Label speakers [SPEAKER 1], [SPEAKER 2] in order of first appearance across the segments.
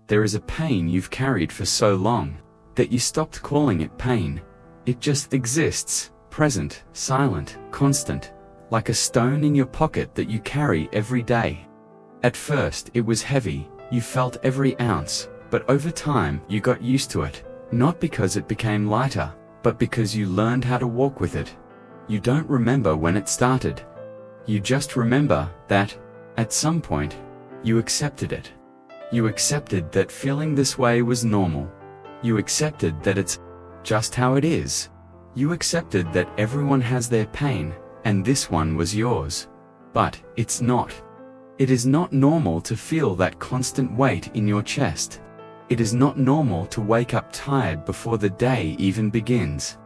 [SPEAKER 1] There is a pain you've carried for so long that you stopped calling it pain. It just exists, present, silent, constant, like a stone in your pocket that you carry every day. At first it was heavy, you felt every ounce, but over time you got used to it, not because it became lighter, but because you learned how to walk with it. You don't remember when it started. You just remember that, at some point, you accepted it. You accepted that feeling this way was normal. You accepted that it's just how it is. You accepted that everyone has their pain, and this one was yours. But it's not. It is not normal to feel that constant weight in your chest. It is not normal to wake up tired before the day even begins.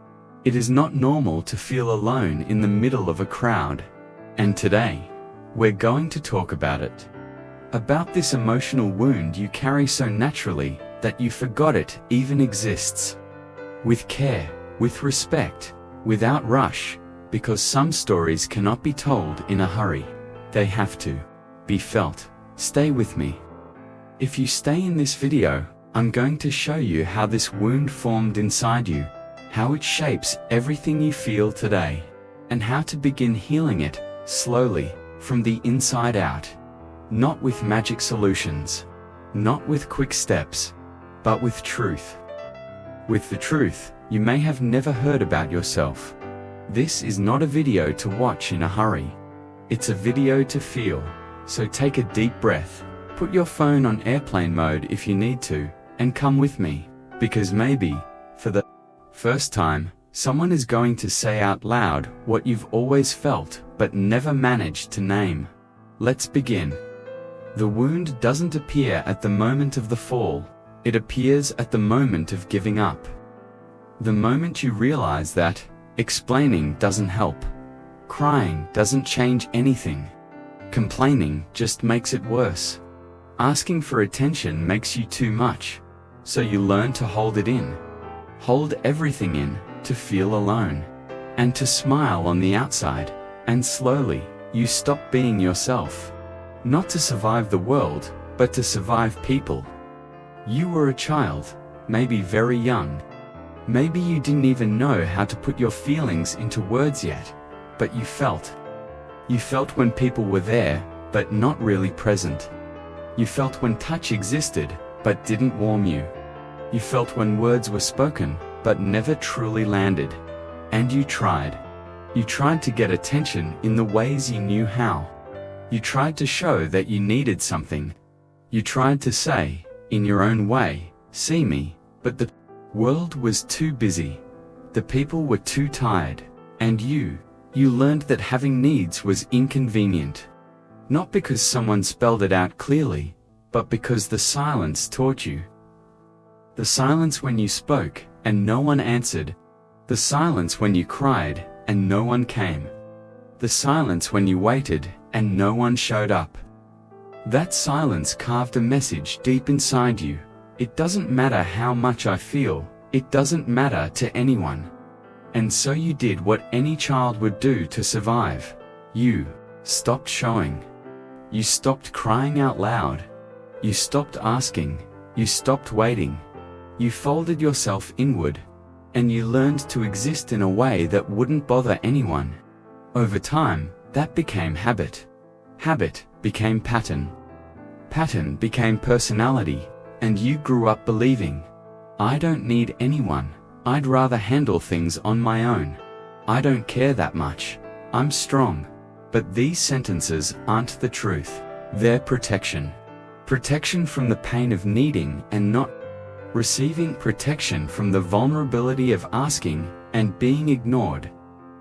[SPEAKER 1] It is not normal to feel alone in the middle of a crowd. And today, we're going to talk about it. About this emotional wound you carry so naturally that you forgot it even exists. With care, with respect, without rush, because some stories cannot be told in a hurry. They have to be felt. Stay with me. If you stay in this video, I'm going to show you how this wound formed inside you, how it shapes everything you feel today, and how to begin healing it, slowly, from the inside out. Not with magic solutions, not with quick steps, but with truth. With the truth you may have never heard about yourself. This is not a video to watch in a hurry. It's a video to feel, so take a deep breath, put your phone on airplane mode if you need to, and come with me, because maybe, for the first time, someone is going to say out loud what you've always felt but never managed to name. Let's begin. The wound doesn't appear at the moment of the fall, it appears at the moment of giving up. The moment you realize that explaining doesn't help, crying doesn't change anything, complaining just makes it worse, asking for attention makes you too much, so you learn to hold it in. Hold everything in, to feel alone, and to smile on the outside, and slowly, you stop being yourself. Not to survive the world, but to survive people. You were a child, maybe very young. Maybe you didn't even know how to put your feelings into words yet, but you felt. You felt when people were there, but not really present. You felt when touch existed, but didn't warm you. You felt when words were spoken, but never truly landed. And you tried. You tried to get attention in the ways you knew how. You tried to show that you needed something. You tried to say, in your own way, see me, but the world was too busy. The people were too tired. And you learned that having needs was inconvenient. Not because someone spelled it out clearly, but because the silence taught you. The silence when you spoke, and no one answered. The silence when you cried, and no one came. The silence when you waited, and no one showed up. That silence carved a message deep inside you. It doesn't matter how much I feel, it doesn't matter to anyone. And so you did what any child would do to survive. You stopped showing. You stopped crying out loud. You stopped asking. You stopped waiting. You folded yourself inward. And you learned to exist in a way that wouldn't bother anyone. Over time, that became habit. Habit became pattern. Pattern became personality, and you grew up believing, I don't need anyone, I'd rather handle things on my own. I don't care that much, I'm strong. But these sentences aren't the truth. They're protection. Protection from the pain of needing and not receiving, protection from the vulnerability of asking and being ignored.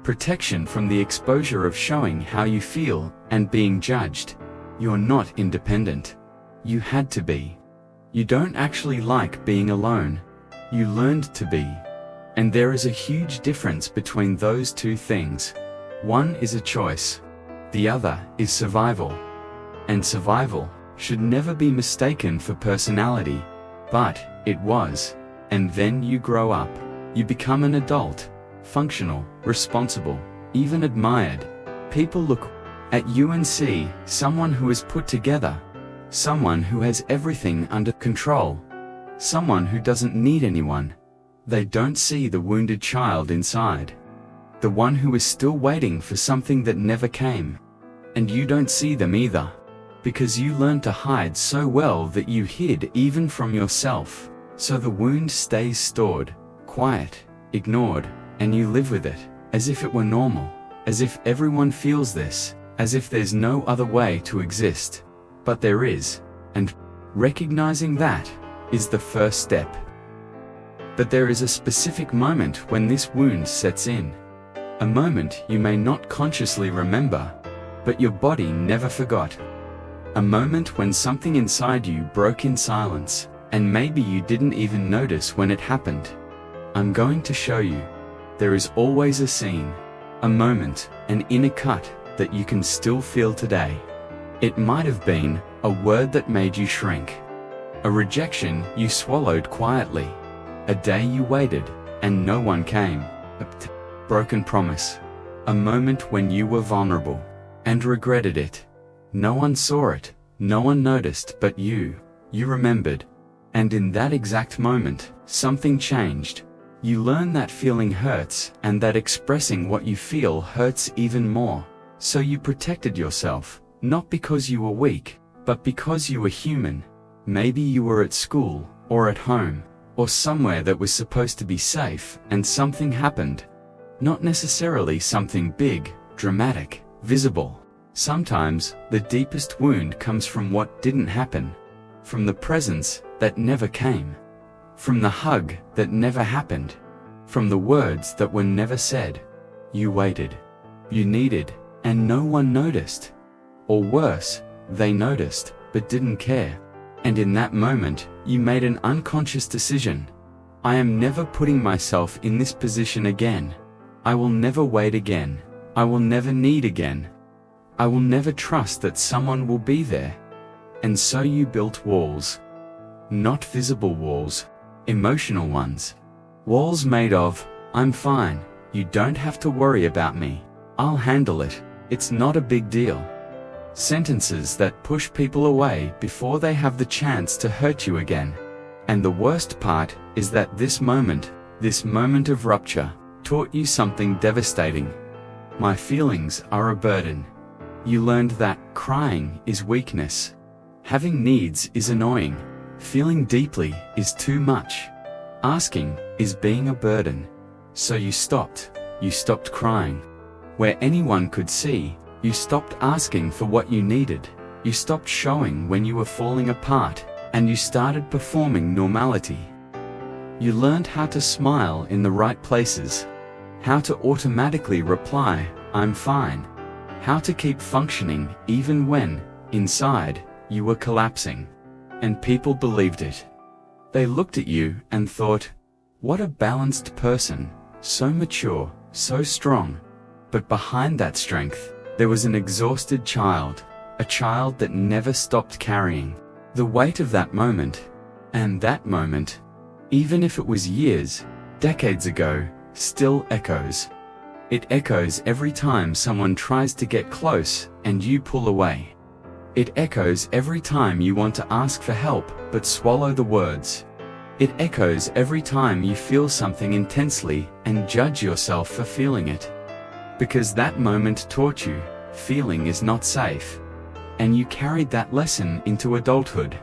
[SPEAKER 1] Protection from the exposure of showing how you feel and being judged. You're not independent. You had to be. You don't actually like being alone. You learned to be. And there is a huge difference between those two things. One is a choice. The other is survival. And survival should never be mistaken for personality. But it was. And then you grow up. You become an adult. Functional, responsible, even admired. People look at you and see someone who is put together. someone who has everything under control, someone who doesn't need anyone. They don't see the wounded child inside, the one who is still waiting for something that never came. And you don't see them either, because you learned to hide so well that you hid even from yourself. So the wound stays stored, quiet, ignored, and you live with it, as if it were normal, as if everyone feels this, as if there's no other way to exist. But there is, and recognizing that is the first step. But there is a specific moment when this wound sets in. A moment you may not consciously remember, but your body never forgot. A moment when something inside you broke in silence, and maybe you didn't even notice when it happened. I'm going to show you. There is always a scene, a moment, an inner cut that you can still feel today. It might have been a word that made you shrink, a rejection you swallowed quietly, a day you waited and no one came, a broken promise, a moment when you were vulnerable and regretted it. No one saw it, no one noticed, but you remembered. And in that exact moment, something changed. You learn that feeling hurts, and that expressing what you feel hurts even more. So you protected yourself, not because you were weak, but because you were human. Maybe you were at school, or at home, or somewhere that was supposed to be safe, and something happened. Not necessarily something big, dramatic, visible. Sometimes, the deepest wound comes from what didn't happen, from the presence that never came, from the hug that never happened, from the words that were never said. You waited. You needed, and no one noticed. Or worse, they noticed, but didn't care. And in that moment, you made an unconscious decision. I am never putting myself in this position again. I will never wait again. I will never need again. I will never trust that someone will be there. And so you built walls. Not visible walls, emotional ones. Walls made of, I'm fine, you don't have to worry about me. I'll handle it, it's not a big deal. Sentences that push people away before they have the chance to hurt you again. And the worst part is that this moment of rupture, taught you something devastating. My feelings are a burden. You learned that crying is weakness. Having needs is annoying. Feeling deeply is too much. Asking is being a burden. So you stopped crying. Where anyone could see, you stopped asking for what you needed. You stopped showing when you were falling apart, and you started performing normality. You learned how to smile in the right places, how to automatically reply, I'm fine, how to keep functioning even when, inside, you were collapsing. And people believed it. They looked at you and thought, what a balanced person, so mature, so strong. But behind that strength, there was an exhausted child, a child that never stopped carrying the weight of that moment. And that moment, even if it was years, decades ago, still echoes. It echoes every time someone tries to get close and you pull away. It echoes every time you want to ask for help but swallow the words. It echoes every time you feel something intensely and judge yourself for feeling it. Because that moment taught you, feeling is not safe. And you carried that lesson into adulthood.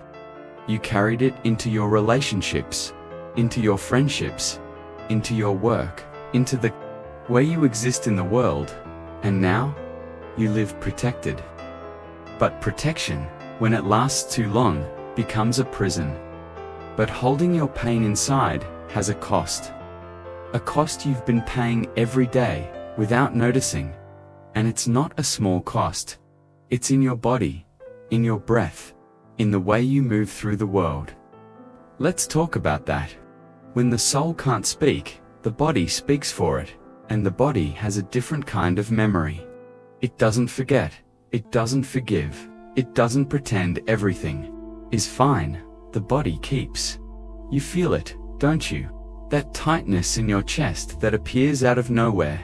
[SPEAKER 1] You carried it into your relationships, into your friendships, into your work, into the way you exist in the world. And now, you live protected. But protection, when it lasts too long, becomes a prison. But holding your pain inside has a cost. A cost you've been paying every day, without noticing. And it's not a small cost. It's in your body, in your breath, in the way you move through the world. Let's talk about that. When the soul can't speak, the body speaks for it, and the body has a different kind of memory. It doesn't forget, it doesn't forgive, it doesn't pretend everything is fine. The body keeps. You feel it, don't you? That tightness in your chest that appears out of nowhere.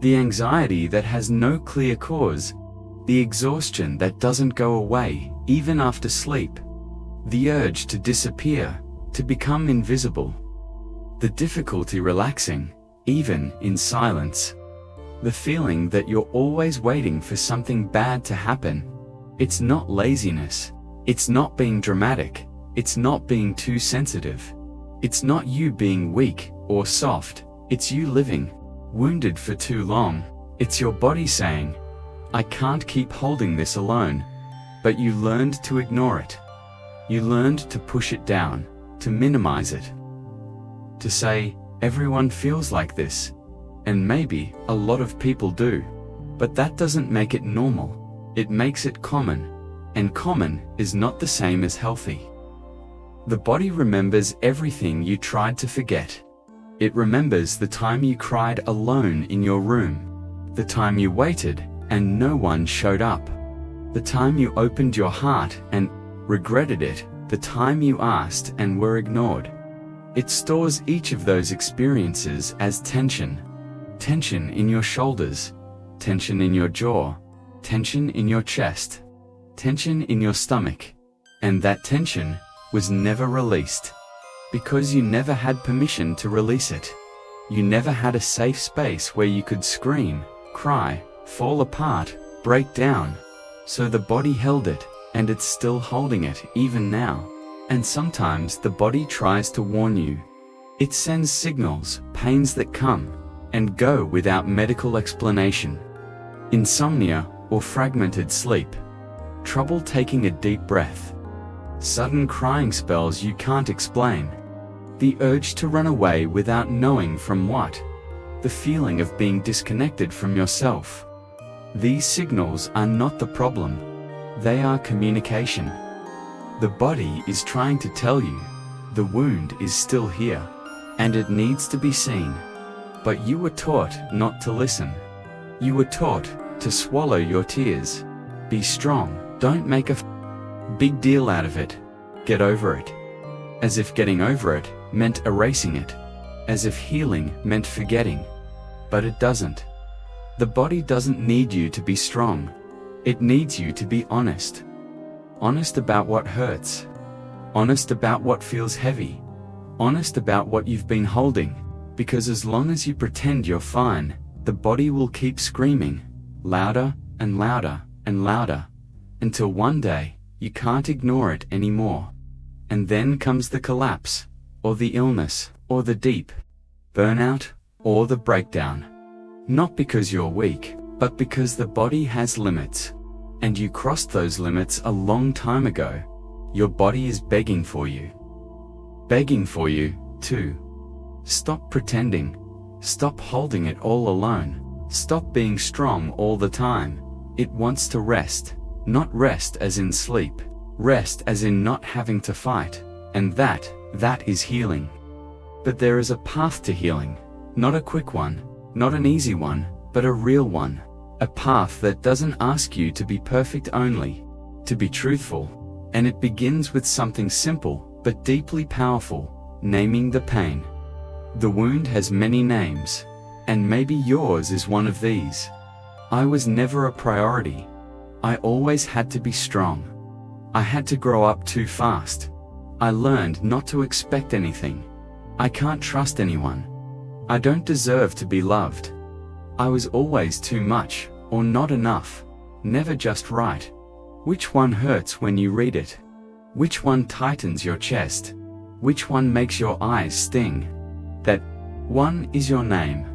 [SPEAKER 1] The anxiety that has no clear cause. The exhaustion that doesn't go away, even after sleep. The urge to disappear, to become invisible. The difficulty relaxing, even in silence. The feeling that you're always waiting for something bad to happen. It's not laziness. It's not being dramatic. It's not being too sensitive. It's not you being weak or soft. It's you living, wounded for too long. It's your body saying, I can't keep holding this alone. But you learned to ignore it. You learned to push it down, to minimize it. To say, everyone feels like this. And maybe a lot of people do. But that doesn't make it normal. It makes it common. And common is not the same as healthy. The body remembers everything you tried to forget. It remembers the time you cried alone in your room. The time you waited and no one showed up. The time you opened your heart and regretted it. The time you asked and were ignored. It stores each of those experiences as tension. Tension in your shoulders. Tension in your jaw. Tension in your chest. Tension in your stomach. And that tension was never released. Because you never had permission to release it. You never had a safe space where you could scream, cry, fall apart, break down. So the body held it, and it's still holding it even now. And sometimes the body tries to warn you. It sends signals, pains that come and go without medical explanation. Insomnia or fragmented sleep. Trouble taking a deep breath. Sudden crying spells you can't explain. The urge to run away without knowing from what. The feeling of being disconnected from yourself. These signals are not the problem. They are communication. The body is trying to tell you, the wound is still here, and it needs to be seen. But you were taught not to listen. You were taught to swallow your tears. Be strong, don't make a big deal out of it. Get over it. As if getting over it meant erasing it. As if healing meant forgetting. But it doesn't. The body doesn't need you to be strong. It needs you to be honest. Honest about what hurts. Honest about what feels heavy. Honest about what you've been holding. Because as long as you pretend you're fine, the body will keep screaming, louder and louder and louder, until one day, you can't ignore it anymore. And then comes the collapse, or the illness, or the deep burnout, or the breakdown. Not because you're weak, but because the body has limits. And you crossed those limits a long time ago. Your body is begging for you. Begging for you, too. Stop pretending. Stop holding it all alone. Stop being strong all the time. It wants to rest. Not rest as in sleep. Rest as in not having to fight. And that is healing. But there is a path to healing. Not a quick one. Not an easy one, but a real one. A path that doesn't ask you to be perfect only. To be truthful. And it begins with something simple, but deeply powerful. Naming the pain. The wound has many names. And maybe yours is one of these. I was never a priority. I always had to be strong. I had to grow up too fast. I learned not to expect anything. I can't trust anyone. I don't deserve to be loved. I was always too much, or not enough. Never just right. Which one hurts when you read it? Which one tightens your chest? Which one makes your eyes sting? That one is your name.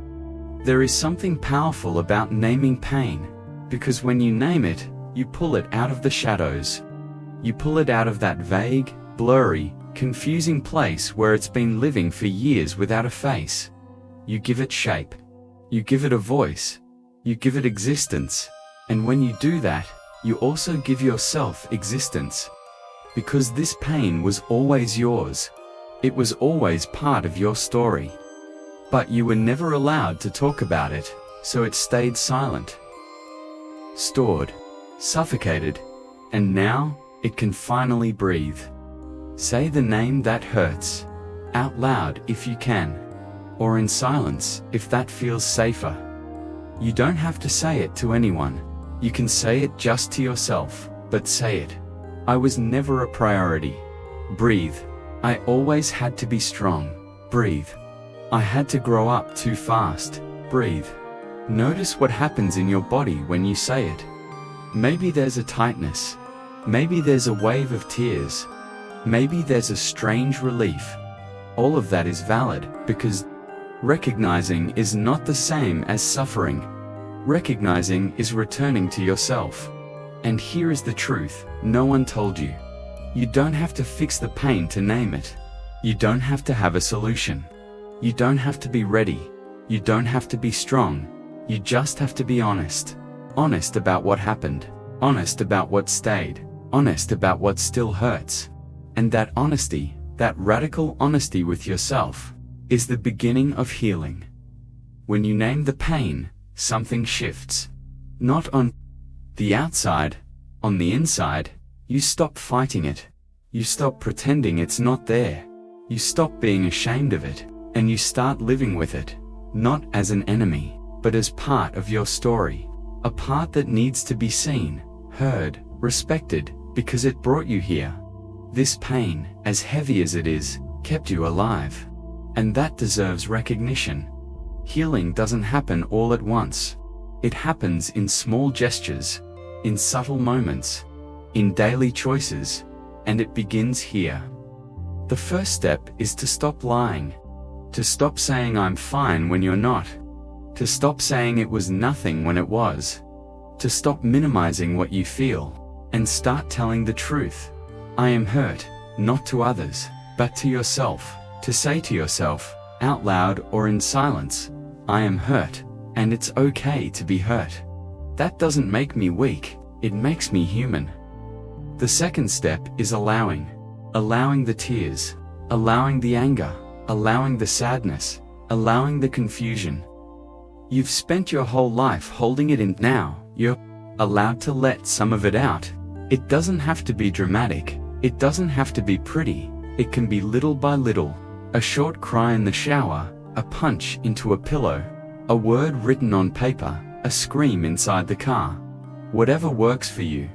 [SPEAKER 1] There is something powerful about naming pain, because when you name it, you pull it out of the shadows. You pull it out of that vague, blurry, confusing place where it's been living for years without a face. You give it shape. You give it a voice. You give it existence. And when you do that, you also give yourself existence. Because this pain was always yours. It was always part of your story. But you were never allowed to talk about it, so it stayed silent. Stored. Suffocated. And now, it can finally breathe. Say the name that hurts. Out loud if you can. Or in silence if that feels safer. You don't have to say it to anyone. You can say it just to yourself, but say it. I was never a priority. Breathe. I always had to be strong. Breathe. I had to grow up too fast. Breathe. Notice what happens in your body when you say it. Maybe there's a tightness. Maybe there's a wave of tears. Maybe there's a strange relief. All of that is valid, because recognizing is not the same as suffering. Recognizing is returning to yourself. And here is the truth, no one told you. You don't have to fix the pain to name it. You don't have to have a solution. You don't have to be ready. You don't have to be strong. You just have to be honest. Honest about what happened. Honest about what stayed. Honest about what still hurts. And that honesty, that radical honesty with yourself, is the beginning of healing. When you name the pain, something shifts. Not on the outside, on the inside. You stop fighting it. You stop pretending it's not there. You stop being ashamed of it, and you start living with it, not as an enemy, but as part of your story. A part that needs to be seen, heard, respected, because it brought you here. This pain, as heavy as it is, kept you alive. And that deserves recognition. Healing doesn't happen all at once. It happens in small gestures, in subtle moments, in daily choices, and it begins here. The first step is to stop lying. To stop saying I'm fine when you're not. To stop saying it was nothing when it was. To stop minimizing what you feel, and start telling the truth. I am hurt, not to others, but to yourself. To say to yourself, out loud or in silence, I am hurt, and it's okay to be hurt. That doesn't make me weak, it makes me human. The second step is allowing. Allowing the tears, allowing the anger, allowing the sadness, allowing the confusion. You've spent your whole life holding it in. Now, you're allowed to let some of it out. It doesn't have to be dramatic. It doesn't have to be pretty. It can be little by little. A short cry in the shower, a punch into a pillow, a word written on paper, a scream inside the car. Whatever works for you.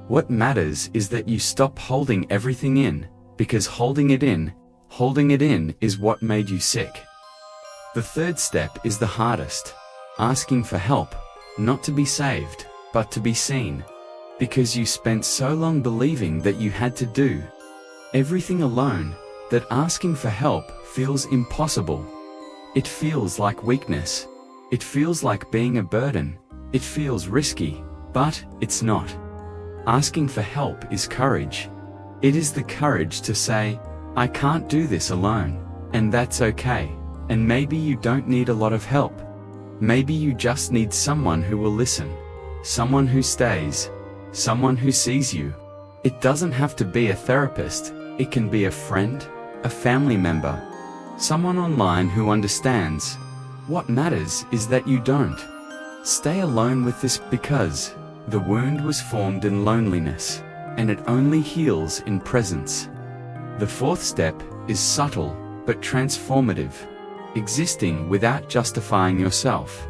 [SPEAKER 1] What matters is that you stop holding everything in, because holding it in is what made you sick. The third step is the hardest. Asking for help, not to be saved, but to be seen. Because you spent so long believing that you had to do everything alone, that asking for help feels impossible. It feels like weakness. It feels like being a burden. It feels risky, but it's not. Asking for help is courage. It is the courage to say, I can't do this alone, and that's okay. And maybe you don't need a lot of help. Maybe you just need someone who will listen, someone who stays, someone who sees you. It doesn't have to be a therapist. It can be a friend, a family member, someone online who understands. What matters is that you don't stay alone with this, because the wound was formed in loneliness, and it only heals in presence. The fourth step is subtle, but transformative. Existing without justifying yourself.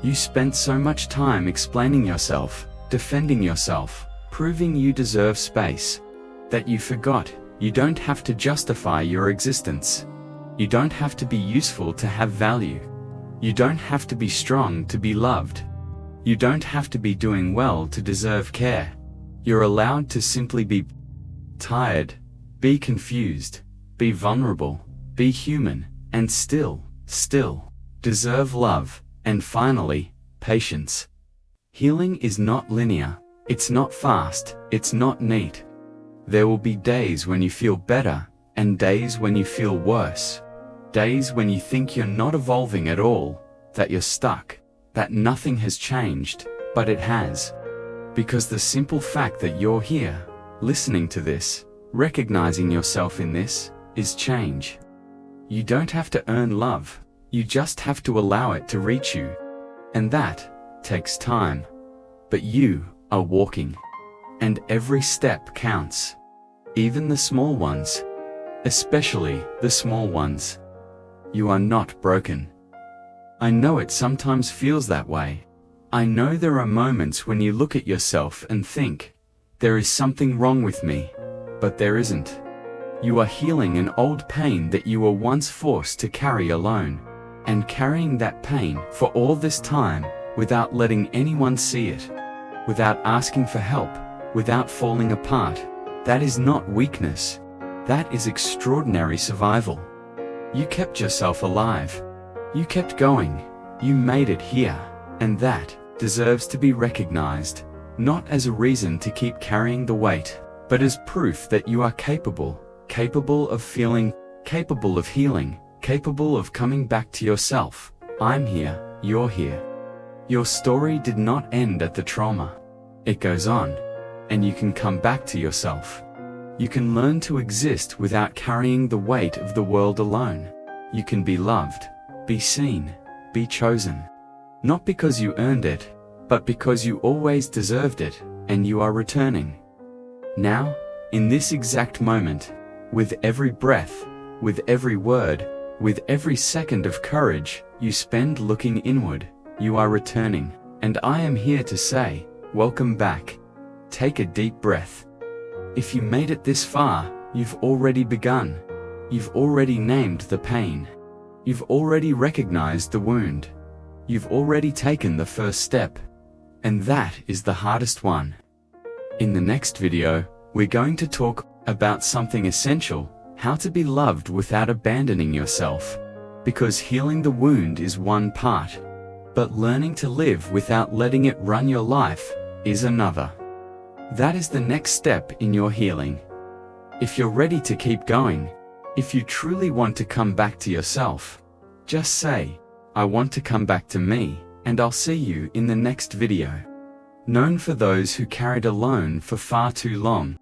[SPEAKER 1] You spent so much time explaining yourself, defending yourself, proving you deserve space, that you forgot you don't have to justify your existence. You don't have to be useful to have value. You don't have to be strong to be loved. You don't have to be doing well to deserve care. You're allowed to simply be tired, be confused, be vulnerable, be human, and still deserve love, and finally, patience. Healing is not linear. It's not fast. It's not neat. There will be days when you feel better, and days when you feel worse. Days when you think you're not evolving at all, that you're stuck, that nothing has changed, but it has. Because the simple fact that you're here, listening to this, recognizing yourself in this, is change. You don't have to earn love, you just have to allow it to reach you. And that takes time. But you are walking. And every step counts. Even the small ones. Especially the small ones. You are not broken. I know it sometimes feels that way. I know there are moments when you look at yourself and think, there is something wrong with me, but there isn't. You are healing an old pain that you were once forced to carry alone, and carrying that pain for all this time without letting anyone see it, without asking for help, without falling apart. That is not weakness. That is extraordinary survival. You kept yourself alive. You kept going. You made it here, and that deserves to be recognized, not as a reason to keep carrying the weight, but as proof that you are capable of feeling, capable of healing, capable of coming back to yourself. I'm here, you're here. Your story did not end at the trauma. It goes on, and you can come back to yourself. You can learn to exist without carrying the weight of the world alone. You can be loved, be seen, be chosen. Not because you earned it, but because you always deserved it, and you are returning. Now, in this exact moment, with every breath, with every word, with every second of courage you spend looking inward, you are returning, and I am here to say, welcome back. Take a deep breath. If you made it this far, you've already begun. You've already named the pain. You've already recognized the wound. You've already taken the first step. And that is the hardest one. In the next video, we're going to talk about something essential, how to be loved without abandoning yourself. Because healing the wound is one part, but learning to live without letting it run your life is another. That is the next step in your healing. If you're ready to keep going, if you truly want to come back to yourself, just say, I want to come back to me, and I'll see you in the next video. Known for those who carried alone for far too long.